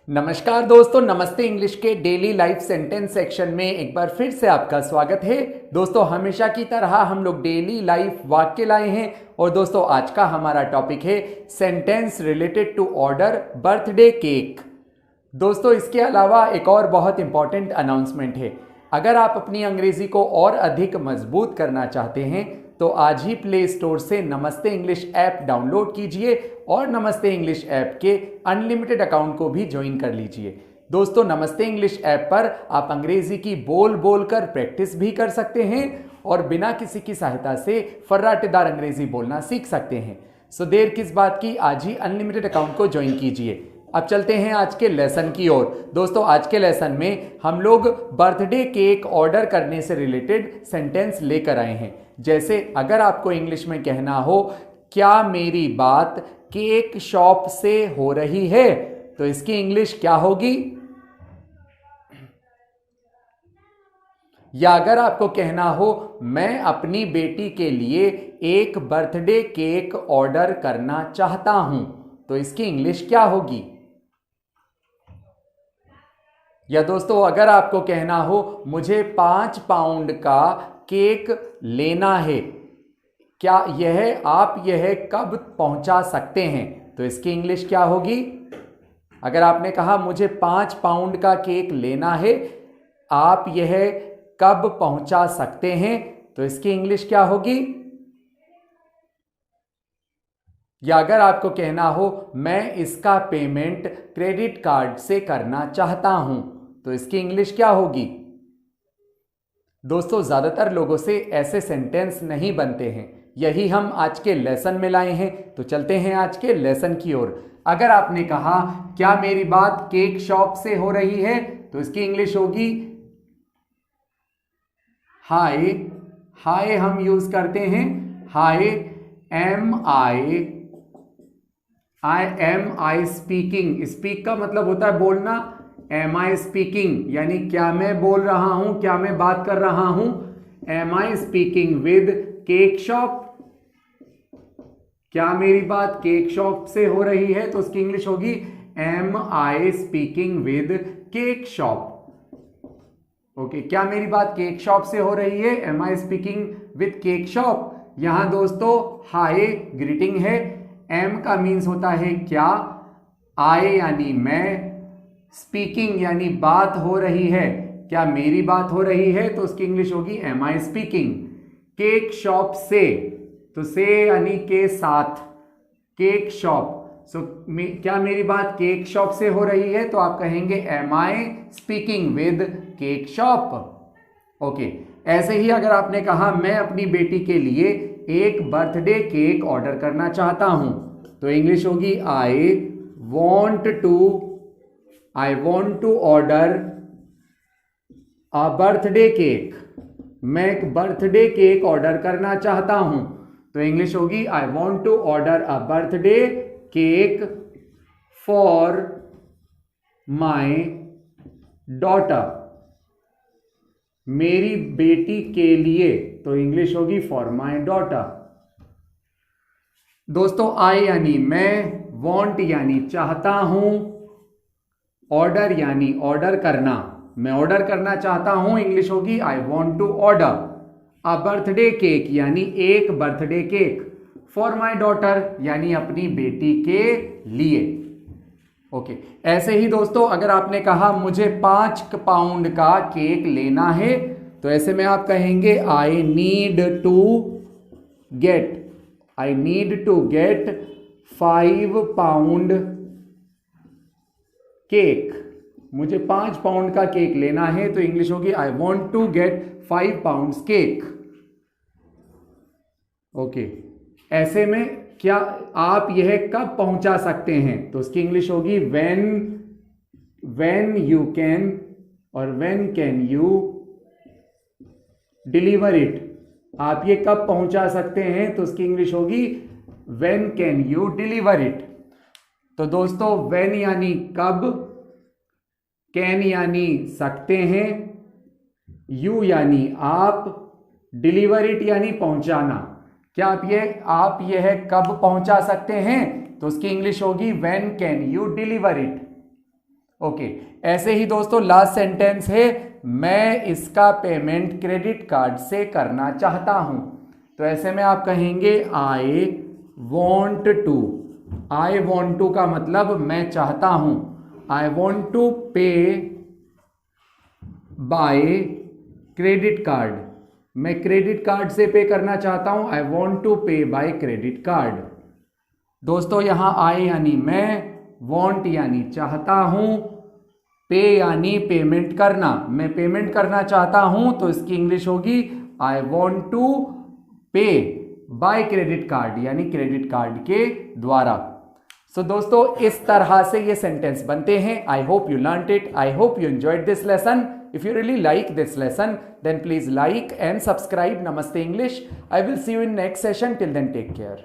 नमस्कार दोस्तों, नमस्ते इंग्लिश के डेली लाइफ सेंटेंस सेक्शन में एक बार फिर से आपका स्वागत है। दोस्तों, हमेशा की तरह हम लोग डेली लाइफ वाक्य लाए हैं और दोस्तों आज का हमारा टॉपिक है sentence related to order birthday cake. दोस्तों, इसके अलावा एक और बहुत इंपॉर्टेंट अनाउंसमेंट है। अगर आप अपनी अंग्रेजी को और अधिक मजबूत करना चाहते हैं तो आज ही प्ले स्टोर से नमस्ते इंग्लिश ऐप डाउनलोड कीजिए और नमस्ते इंग्लिश ऐप के अनलिमिटेड अकाउंट को भी ज्वाइन कर लीजिए। दोस्तों, नमस्ते इंग्लिश ऐप पर आप अंग्रेजी की बोल कर प्रैक्टिस भी कर सकते हैं और बिना किसी की सहायता से फर्राटेदार अंग्रेजी बोलना सीख सकते हैं। सो देर किस बात की, आज ही अनलिमिटेड अकाउंट को ज्वाइन कीजिए। अब चलते हैं आज के लेसन की ओर। दोस्तों, आज के लेसन में हम लोग बर्थडे केक ऑर्डर करने से रिलेटेड सेंटेंस लेकर आए हैं। जैसे अगर आपको इंग्लिश में कहना हो क्या मेरी बात केक शॉप से हो रही है, तो इसकी इंग्लिश क्या होगी? या अगर आपको कहना हो मैं अपनी बेटी के लिए एक बर्थडे केक ऑर्डर करना चाहता हूं, तो इसकी इंग्लिश क्या होगी? या दोस्तों, अगर आपको कहना हो मुझे 5 पाउंड का केक लेना है, क्या आप यह कब पहुंचा सकते हैं, तो इसकी इंग्लिश क्या होगी? अगर आपने कहा मुझे 5 पाउंड का केक लेना है, आप यह कब पहुंचा सकते हैं, तो इसकी इंग्लिश क्या होगी? या अगर आपको कहना हो मैं इसका पेमेंट क्रेडिट कार्ड से करना चाहता हूं, तो इसकी इंग्लिश क्या होगी? दोस्तों, ज्यादातर लोगों से ऐसे सेंटेंस नहीं बनते हैं, यही हम आज के लेसन में लाए हैं। तो चलते हैं आज के लेसन की ओर। अगर आपने कहा क्या मेरी बात केक शॉप से हो रही है, तो इसकी इंग्लिश होगी हाय। हाय हम यूज करते हैं, हाय एम आई स्पीकिंग। स्पीक का मतलब होता है बोलना, एम आई स्पीकिंग यानी क्या मैं बोल रहा हूं, क्या मैं बात कर रहा हूं। Am I speaking with cake shop, क्या मेरी बात केक शॉप से हो रही है, तो उसकी इंग्लिश होगी am I speaking with cake shop. Okay, क्या मेरी बात केक शॉप से हो रही है, am I speaking with cake shop. यहां दोस्तों हाय ग्रीटिंग है, एम का मीन्स होता है क्या, आई यानी मैं, स्पीकिंग यानी बात हो रही है, क्या मेरी बात हो रही है, तो उसकी इंग्लिश होगी am I speaking. Cake shop से, तो से यानी के साथ, केक शॉप। सो क्या मेरी बात केक शॉप से हो रही है, तो आप कहेंगे am I speaking with cake shop. Okay, ऐसे ही अगर आपने कहा मैं अपनी बेटी के लिए एक बर्थडे केक ऑर्डर करना चाहता हूं, तो इंग्लिश होगी I want to order a birthday cake. मैं एक बर्थडे केक ऑर्डर करना चाहता हूं, तो इंग्लिश होगी I want to order a birthday cake for my daughter. मेरी बेटी के लिए, तो इंग्लिश होगी फॉर माई डॉटर। दोस्तों, आई यानी मैं, वॉन्ट यानी चाहता हूं, ऑर्डर यानी ऑर्डर करना, मैं ऑर्डर करना चाहता हूं, इंग्लिश होगी I want to order a birthday cake यानी एक birthday cake, for my daughter यानी अपनी बेटी के लिए। ओके, ऐसे ही दोस्तों अगर आपने कहा मुझे 5 पाउंड का केक लेना है, तो ऐसे में आप कहेंगे I need to get 5 pound cake. मुझे 5 पाउंड का केक लेना है, तो इंग्लिश होगी I want to get 5 pounds cake. Okay, ऐसे में क्या आप यह कब पहुंचा सकते हैं, तो उसकी इंग्लिश होगी व्हेन यू कैन और when can you deliver it. आप ये कब पहुंचा सकते हैं, तो उसकी इंग्लिश होगी when can you deliver it. तो दोस्तों, व्हेन यानी कब, कैन यानी सकते हैं, यू यानी आप, डिलीवर इट यानी पहुंचाना। क्या आप यह कब पहुंचा सकते हैं, तो उसकी इंग्लिश होगी when can you deliver it. Okay, ऐसे ही दोस्तों लास्ट सेंटेंस है, मैं इसका पेमेंट क्रेडिट कार्ड से करना चाहता हूं। तो ऐसे में आप कहेंगे I want to. I want to का मतलब मैं चाहता हूं। I want to pay by credit card. मैं क्रेडिट कार्ड से पे करना चाहता हूं। I want to pay by credit card. दोस्तों यहां आई यानी मैं, वॉन्ट यानी चाहता हूं, पे यानी पेमेंट करना। मैं पेमेंट करना चाहता हूं तो इसकी इंग्लिश होगी I want to pay by credit card, यानी क्रेडिट कार्ड के द्वारा। सो दोस्तों इस तरह से ये सेंटेंस बनते हैं। I hope you learned it, I hope you enjoyed this lesson. If you really like this lesson, then please like and subscribe Namaste English. I will see you in next session. Till then, take care.